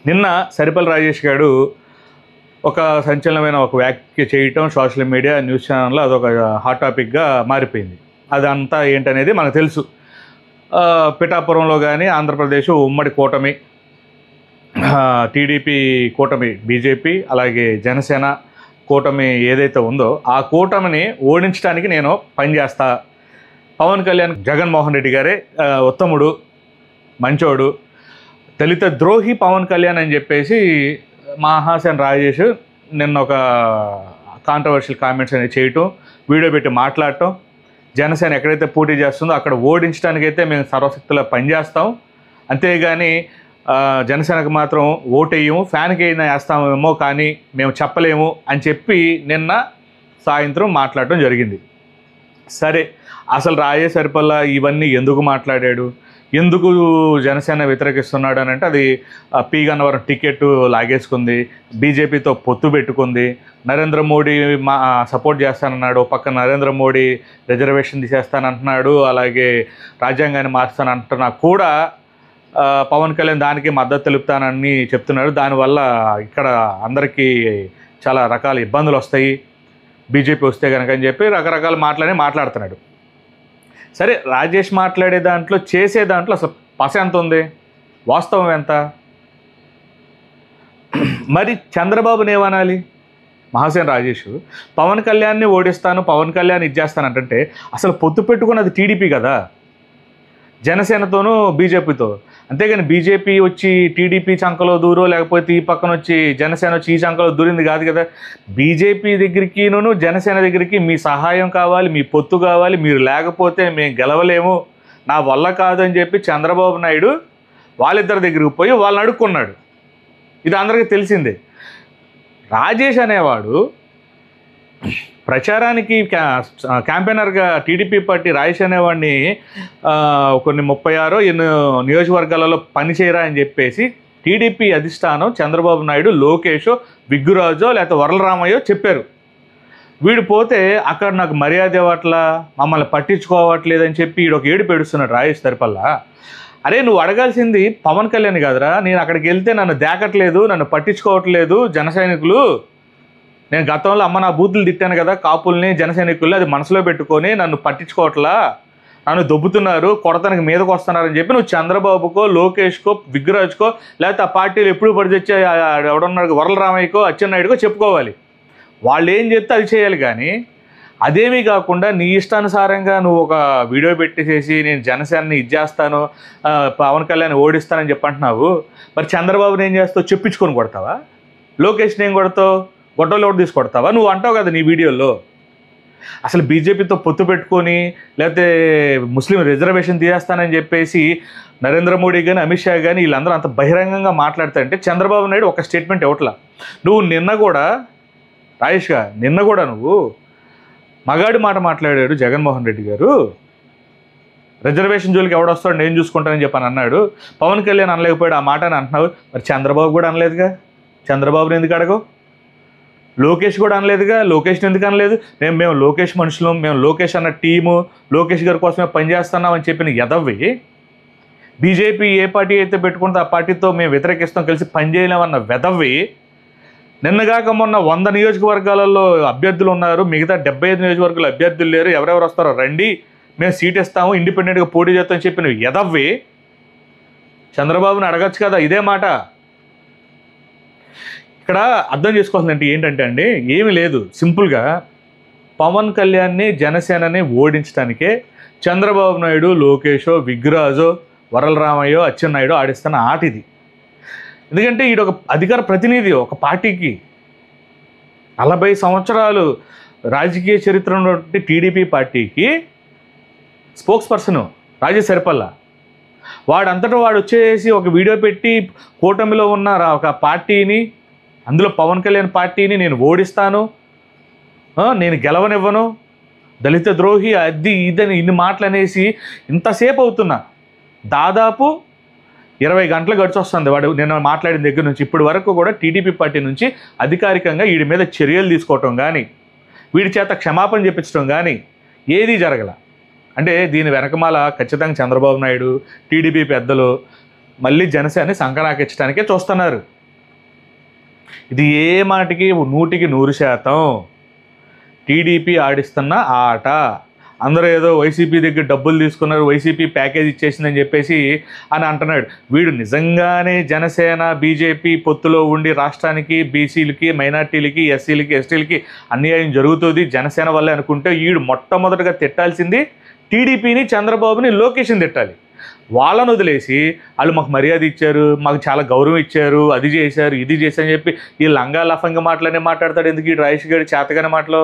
నిన్న సరిపల్లి రాజేష్ గారు ఒక సంచలనమైన ఒక వ్యాఖ్య చేయటం సోషల్ మీడియా న్యూస్ ఛానల్లో అదొక హాట్ టాపిక్గా మారిపోయింది. అదంతా ఏంటనేది మనకు తెలుసు. పిఠాపురంలో కానీ ఆంధ్రప్రదేశ్ ఉమ్మడి కూటమి, టీడీపీ కూటమి, బీజేపీ అలాగే జనసేన కూటమి ఏదైతే ఉందో ఆ కూటమిని ఓడించడానికి నేను పనిచేస్తా. పవన్ కళ్యాణ్ జగన్మోహన్ రెడ్డి గారే ఉత్తముడు, మంచోడు, దళిత ద్రోహి పవన్ కళ్యాణ్ అని చెప్పేసి మహాసేన్ రాజేష్ నిన్న ఒక కాంట్రవర్షియల్ కామెంట్స్ అనేది చేయటం, వీడియో పెట్టి మాట్లాడటం, జనసేన ఎక్కడైతే పోటీ చేస్తుందో అక్కడ ఓడించడానికైతే మేము సర్వశక్తిలో పనిచేస్తాం, అంతేగాని జనసేనకు మాత్రం ఓటేయము, ఫ్యాన్కి అయినా వేస్తామేమో కానీ మేము చెప్పలేము అని చెప్పి నిన్న సాయంత్రం మాట్లాడటం జరిగింది. సరే, అసలు రాజేష్ సరిపల్లా ఇవన్నీ ఎందుకు మాట్లాడాడు, ఎందుకు జనసేన వ్యతిరేకిస్తున్నాడు అని అంటే అది పి గన్నవరం టికెట్ లాగేసుకుంది, బీజేపీతో పొత్తు పెట్టుకుంది, నరేంద్ర మోడీ సపోర్ట్ చేస్తానన్నాడు, పక్క నరేంద్ర మోడీ రిజర్వేషన్ తీసేస్తానంటున్నాడు, అలాగే రాజ్యాంగాన్ని మార్స్తానంటున్నా కూడా పవన్ కళ్యాణ్ దానికి మద్దతు తెలుపుతానని చెప్తున్నాడు. దానివల్ల ఇక్కడ అందరికీ చాలా రకాల ఇబ్బందులు వస్తాయి బీజేపీ వస్తే కనుక అని చెప్పి రకరకాల మాట్లాడుతున్నాడు. సరే, రాజేష్ మాట్లాడే దాంట్లో చేసే దాంట్లో అసలు పస ఎంత ఉంది, వాస్తవం ఎంత? మరి చంద్రబాబుని ఏమనాలి? మహాసేన్ రాజేష్ పవన్ కళ్యాణ్ని ఓడిస్తాను, పవన్ కళ్యాణ్ ఇచ్చేస్తానంటే అసలు పొత్తు పెట్టుకున్నది టీడీపీ కదా, జనసేనతోనూ బీజేపీతో. అంతేగాని బీజేపీ వచ్చి టీడీపీ చంకలో దూరో లేకపోతే ఈ పక్కన వచ్చి జనసేన వచ్చి ఈ చంకలో దూరింది కాదు కదా. బీజేపీ దగ్గరికిను జనసేన దగ్గరికి మీ సహాయం కావాలి, మీ పొత్తు కావాలి, మీరు లేకపోతే మేము గెలవలేము, నా వల్ల కాదు అని చెప్పి చంద్రబాబు నాయుడు వాళ్ళిద్దరి దగ్గరికి పోయి వాళ్ళని అడుక్కున్నాడు. ఇది అందరికీ తెలిసిందే. రాజేష్ అనేవాడు ప్రచారానికి క్యాంపెయినర్గా టీడీపీ పార్టీ రాజేష్ అనేవాడిని కొన్ని 36 ఎన్నో నియోజకవర్గాలలో పనిచేయరా అని చెప్పేసి టీడీపీ అధిష్టానం చంద్రబాబు నాయుడు, లోకేషో, విగ్గురాజో లేకపోతే వరలరామయ్యో చెప్పారు. వీడు పోతే అక్కడ నాకు మర్యాద ఇవ్వట్లా, మమ్మల్ని పట్టించుకోవట్లేదని చెప్పి వీడు ఒక ఏడు పెడుస్తున్నాడు రాజేష్ సరిపల్లా. అరే, నువ్వు అడగాల్సింది పవన్ కళ్యాణ్ కాదురా, నేను అక్కడికి వెళ్తే నన్ను దేకట్లేదు, నన్ను పట్టించుకోవట్లేదు జన సైనికులు, నేను గతంలో అమ్మ నా బూతులు తిట్టాను కదా కాపుల్ని, జన సైనికుల్ని, అది మనసులో పెట్టుకొని నన్ను పట్టించుకోవట్లా, నన్ను దొబ్బుతున్నారు, కొడతానికి మీదకు వస్తున్నారని చెప్పి నువ్వు చంద్రబాబుకో, లోకేష్కో, విగ్గురాజ్కో లేకపోతే ఆ పార్టీలు ఎప్పుడు పడితే ఎవడున్నాడు వరలరామయ్యకో, అచ్చెన్నాయుడుకో చెప్పుకోవాలి. వాళ్ళు ఏం చెప్తే అది చేయాలి. కానీ అదేమీ కాకుండా నీ ఇష్టానుసారంగా నువ్వు ఒక వీడియో పెట్టేసేసి నేను జనసేనని ఇచ్చేస్తాను, పవన్ కళ్యాణ్ ఓడిస్తానని చెప్పంటున్నావు. మరి చంద్రబాబుని ఏం చేస్తావు? చెప్పించుకొని కొడతావా? లోకేష్ని ఏం కొడతావు? గొడ్డలో ఓటు కొడతావా? నువ్వు అంటావు కదా నీ వీడియోలో. అసలు బీజేపీతో పొత్తు పెట్టుకొని లేకపోతే ముస్లిం రిజర్వేషన్ తీసేస్తానని చెప్పేసి నరేంద్ర మోడీ కానీ అమిత్ షా కానీ వీళ్ళందరూ అంత బహిరంగంగా మాట్లాడతారంటే చంద్రబాబు నాయుడు ఒక స్టేట్మెంట్ ఇవ్వట్లా. నువ్వు నిన్న కూడా రాజేష్గా నువ్వు మగాడి మాట మాట్లాడాడు జగన్మోహన్ రెడ్డి గారు, రిజర్వేషన్ జోలికి ఎవడొస్తాడు నేను చూసుకుంటానని చెప్పని అన్నాడు. పవన్ కళ్యాణ్ అనలేకపోయాడు ఆ మాట అని అంటున్నావు. మరి చంద్రబాబు కూడా అనలేదుగా, చంద్రబాబుని ఎందుకు అడగవు? లోకేష్ కూడా అనలేదుగా, లోకేష్ని ఎందుకు అనలేదు? మేము లోకేష్ మనుషులం, మేము లోకేష్ అన్న టీము, లోకేష్ గారి కోసమే పనిచేస్తున్నాం అని చెప్పిన ఎదవ్వి బీజేపీ ఏ పార్టీ అయితే పెట్టుకుంటే ఆ పార్టీతో మేము వ్యతిరేకిస్తాం, కలిసి పనిచేయలేమన్న వెదవ్వి నిన్నగాక మొన్న 100 నియోజకవర్గాలలో అభ్యర్థులు ఉన్నారు, మిగతా 75 నియోజకవర్గాల అభ్యర్థులు లేరు, ఎవరెవరు వస్తారో రండి, మేము సీట్ ఇస్తాము, ఇండిపెండెంట్గా పోటీ చేస్తామని చెప్పిన ఎదవ్వి చంద్రబాబుని అడగచ్చు కదా ఇదే మాట. ఇక్కడ అర్థం చేసుకోవాల్సిందంటే ఏంటంటే అండి, ఏమీ లేదు, సింపుల్గా పవన్ కళ్యాణ్ని జనసేనని ఓడించడానికే చంద్రబాబు నాయుడు, లోకేషో, విగ్గురాజో, వరలరామయ్యో, అచ్చెన్నాయుడు ఆడిస్తున్న ఆట ఇది. ఎందుకంటే ఈడు ఒక అధికార ప్రతినిధి, ఒక పార్టీకి 40 సంవత్సరాలు రాజకీయ చరిత్ర ఉన్నటువంటి టీడీపీ పార్టీకి స్పోక్స్ పర్సన్ రాజేష్ సరిపల్లా. వాడంతటా వాడు వచ్చేసి ఒక వీడియో పెట్టి కూటమిలో ఉన్న ఒక పార్టీని, అందులో పవన్ కళ్యాణ్ పార్టీని నేను ఓడిస్తాను, నేను గెలవనివ్వను, దళిత ద్రోహి, అది ఇదని ఇన్ని మాటలు అనేసి ఇంతసేపు అవుతున్నా దాదాపు 20 గంటలు గడిచొస్తుంది వాడు నేను మాట్లాడిన దగ్గర నుంచి ఇప్పటి వరకు కూడా టీడీపీ పార్టీ నుంచి అధికారికంగా వీడి మీద చర్యలు తీసుకోవటం కానీ వీడి చేత క్షమాపణ చెప్పించడం కానీ ఏదీ జరగల. అంటే దీని వెనకమాల ఖచ్చితంగా చంద్రబాబు నాయుడు, టీడీపీ పెద్దలు మళ్ళీ జనసేనని సంకనాకించడానికే చూస్తున్నారు. ఇది ఏ మాటికి 100% టీడీపీ ఆడిస్తున్న ఆట. అందరూ ఏదో వైసీపీ దగ్గర డబ్బులు తీసుకున్నారు, వైసీపీ ప్యాకేజ్ ఇచ్చేసిందని చెప్పేసి అని అంటున్నాడు. వీడు నిజంగానే జనసేన బీజేపీ పొత్తులో ఉండి రాష్ట్రానికి బీసీలకి మైనార్టీలకి ఎస్సీలకి ఎస్టీలకి అన్యాయం జరుగుతుంది జనసేన వల్లే అనుకుంటే వీడు మొట్టమొదటిగా తిట్టాల్సింది టీడీపీని, చంద్రబాబుని, లోకేష్ని తిట్టాలి. వాళ్ళను వదిలేసి వాళ్ళు మాకు మర్యాద ఇచ్చారు, మాకు చాలా గౌరవం ఇచ్చారు, అది చేశారు ఇది చేశారు అని చెప్పి ఈ లంగా లఫంగా మాటలనే మాట్లాడతాడు. ఎందుకు ఈ రాజేష్ గారి చేతగానే మాటలు?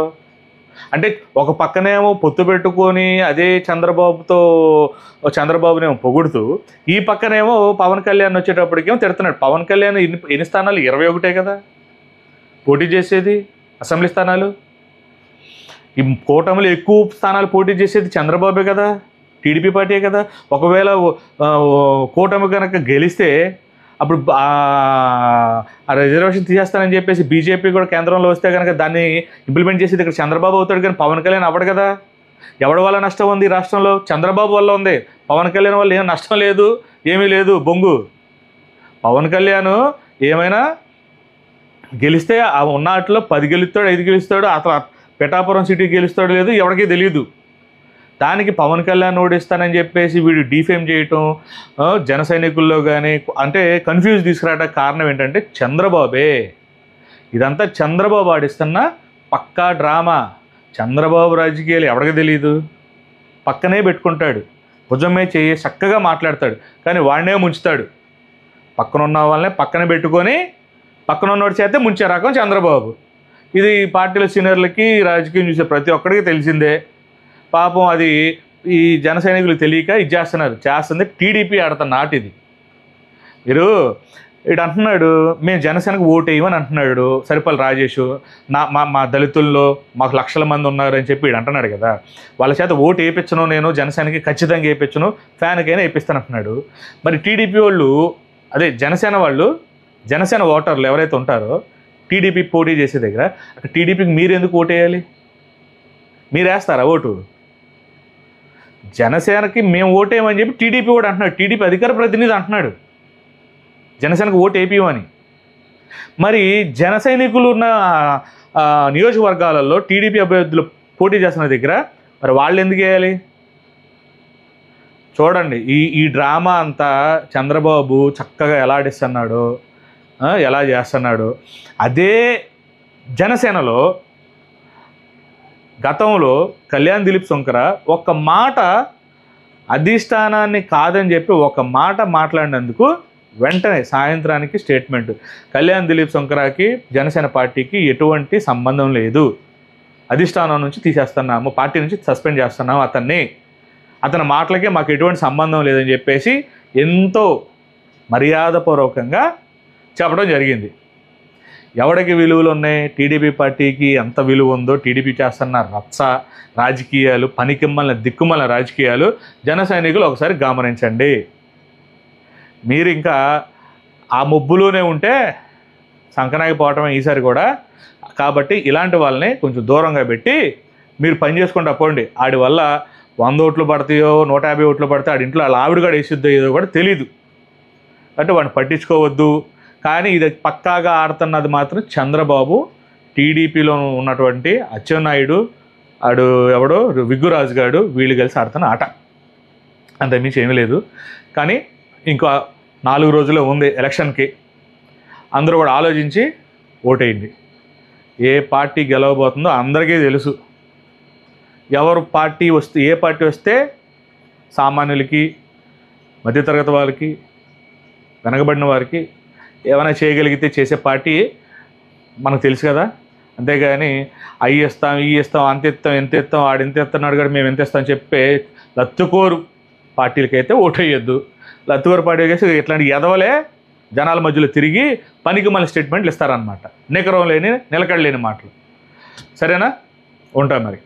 అంటే ఒక పక్కనేమో పొత్తు పెట్టుకొని అదే చంద్రబాబునేమో పొగుడుతూ, ఈ పక్కనేమో పవన్ కళ్యాణ్ వచ్చేటప్పటికేమో తిడుతున్నాడు. పవన్ కళ్యాణ్ ఎన్ని స్థానాలు? 21 కదా పోటీ చేసేది అసెంబ్లీ స్థానాలు. ఈ కూటమిలో ఎక్కువ స్థానాలు పోటీ చేసేది చంద్రబాబే కదా, టీడీపీ పార్టీ కదా. ఒకవేళ కూటమి కనుక గెలిస్తే అప్పుడు ఆ రిజర్వేషన్ తీసేస్తానని చెప్పేసి బీజేపీ కూడా కేంద్రంలో వస్తే కనుక దాన్ని ఇంప్లిమెంట్ చేసేది ఇక్కడ చంద్రబాబు అవుతాడు, కానీ పవన్ కళ్యాణ్ అవ్వడు కదా. ఎవడి వల్ల నష్టం ఉంది రాష్ట్రంలో? చంద్రబాబు వల్ల ఉంది. పవన్ కళ్యాణ్ వల్ల ఏం నష్టం లేదు, ఏమీ లేదు. బొంగు. పవన్ కళ్యాణ్ ఏమైనా గెలిస్తే ఆ ఉన్న వాటిలో 10 గెలుస్తాడు, 5 గెలుస్తాడు, అతను పిఠాపురం సిటీ గెలుస్తాడు లేదు ఎవరికీ తెలియదు. దానికి పవన్ కళ్యాణ్ ఓడిస్తానని చెప్పేసి వీడు డిఫేమ్ చేయటం, జన సైనికుల్లో కానీ అంటే కన్ఫ్యూజ్ తీసుకురావడానికి కారణం ఏంటంటే చంద్రబాబే. ఇదంతా చంద్రబాబు ఆడిస్తున్న పక్కా డ్రామా. చంద్రబాబు రాజకీయాలు ఎవరికి తెలియదు, పక్కనే పెట్టుకుంటాడు, భుజమే చేయి చక్కగా మాట్లాడతాడు, కానీ వాడినే ముంచుతాడు. పక్కనున్న వాళ్ళనే పక్కన పెట్టుకొని పక్కనున్నోడి చేస్తే ముంచే రకం చంద్రబాబు. ఇది పార్టీల సీనియర్లకి రాజకీయం చూసే ప్రతి ఒక్కడికి తెలిసిందే. పాపం అది ఈ జన సైనికులు తెలియక ఇది చేస్తుంది టీడీపీ ఆడుతున్న ఆట ఇది. మీరు ఇటు అంటున్నాడు మేము జనసేనకు ఓటు వేయమని అంటున్నాడు సరిపల్లి రాజేష్. మా దళితుల్లో మాకు లక్షల మంది ఉన్నారు అని చెప్పి ఇడు అంటున్నాడు కదా. వాళ్ళ చేత ఓటు వేయించను, నేను జనసేనకి ఖచ్చితంగా వేయించను, ఫ్యాన్కైనా వేయిస్తాను అంటున్నాడు. మరి టీడీపీ వాళ్ళు, అదే జనసేన వాళ్ళు, జనసేన ఓటర్లు ఎవరైతే ఉంటారో టీడీపీ పోటీ చేసే దగ్గర అక్కడ టీడీపీకి మీరు ఎందుకు ఓటు వేయాలి? మీరు వేస్తారా ఓటు? జనసేనకి మేము ఓటేయమని చెప్పి టీడీపీ కూడా అంటున్నాడు, టీడీపీ అధికార ప్రతినిధి అంటున్నాడు జనసేనకు ఓటు వేయమని. మరి జన సైనికులు ఉన్న నియోజకవర్గాలలో టీడీపీ అభ్యర్థులు పోటీ చేస్తున్న దగ్గర మరి వాళ్ళు ఎందుకు వేయాలి? చూడండి ఈ డ్రామా అంతా చంద్రబాబు చక్కగా ఎలా ఆడిస్తున్నాడో, ఎలా చేస్తున్నాడో. అదే జనసేనలో గతంలో కళ్యాణ్ దిలీప్ శంకర ఒక్క మాట అధిష్టానాన్ని కాదని చెప్పి ఒక మాట మాట్లాడినందుకు వెంటనే సాయంత్రానికి స్టేట్మెంట్, కళ్యాణ్ దిలీప్ శంకరకి జనసేన పార్టీకి ఎటువంటి సంబంధం లేదు, అధిష్టానం నుంచి తీసేస్తున్నాము, పార్టీ నుంచి సస్పెండ్ చేస్తున్నాము అతని మాటలకే మాకు ఎటువంటి సంబంధం లేదని చెప్పేసి ఎంతో మర్యాదపూర్వకంగా చెప్పడం జరిగింది. ఎవడికి విలువలు ఉన్నాయి? టీడీపీ పార్టీకి ఎంత విలువ ఉందో, టీడీపీ చేస్తున్న రచ్చ రాజకీయాలు, పనికిమ్మల దిక్కుమల రాజకీయాలు జన సైనికులు ఒకసారి గమనించండి. మీరు ఇంకా ఆ ముబ్బులోనే ఉంటే సంకనాగిపోవటమే ఈసారి కూడా. కాబట్టి ఇలాంటి వాళ్ళని కొంచెం దూరంగా పెట్టి మీరు పని చేసుకుంటూ పోండి. ఆడి వల్ల 100 ఓట్లు పడతాయో 150 ఓట్లు పడితే ఆడి ఇంట్లో వాళ్ళ ఆవిడ కూడా వేసిద్దో ఏదో కూడా తెలీదు. అంటే వాడిని పట్టించుకోవద్దు. కానీ ఇది పక్కాగా ఆడుతున్నది మాత్రం చంద్రబాబు, టీడీపీలో ఉన్నటువంటి అచ్చెన్నాయుడు, ఎవడో విగ్గురాజు గారు, వీళ్ళు కలిసి ఆడుతున్న ఆట. అంతకుమించి ఏమీ లేదు. కానీ ఇంకా 4 రోజులే ఉంది ఎలక్షన్కి. అందరూ కూడా ఆలోచించి ఓటేయండి. ఏ పార్టీ గెలవబోతుందో అందరికీ తెలుసు. ఏ పార్టీ వస్తే సామాన్యులకి, మధ్యతరగతి వాళ్ళకి, వెనకబడిన వారికి ఏమైనా చేయగలిగితే చేసే పార్టీ మనకు తెలుసు కదా. అంతేగాని అవి ఇస్తాం, ఇవి ఇస్తాం, అంత ఇస్తాం, ఎంత ఇస్తాం, ఆడు ఎంత ఇస్తున్నాడు కూడా మేము ఎంత ఇస్తాం చెప్పే లత్తుకోరు పార్టీలకైతే ఓటు వేయొద్దు. లత్తుకోరు పార్టీ వేసి ఇట్లాంటి ఎదవలే జనాల మధ్యలో తిరిగి పనికి మళ్ళీ స్టేట్మెంట్లు ఇస్తారనమాట. నికరం లేని నిలకడ లేని మాటలు. సరేనా? ఉంటాం మరి.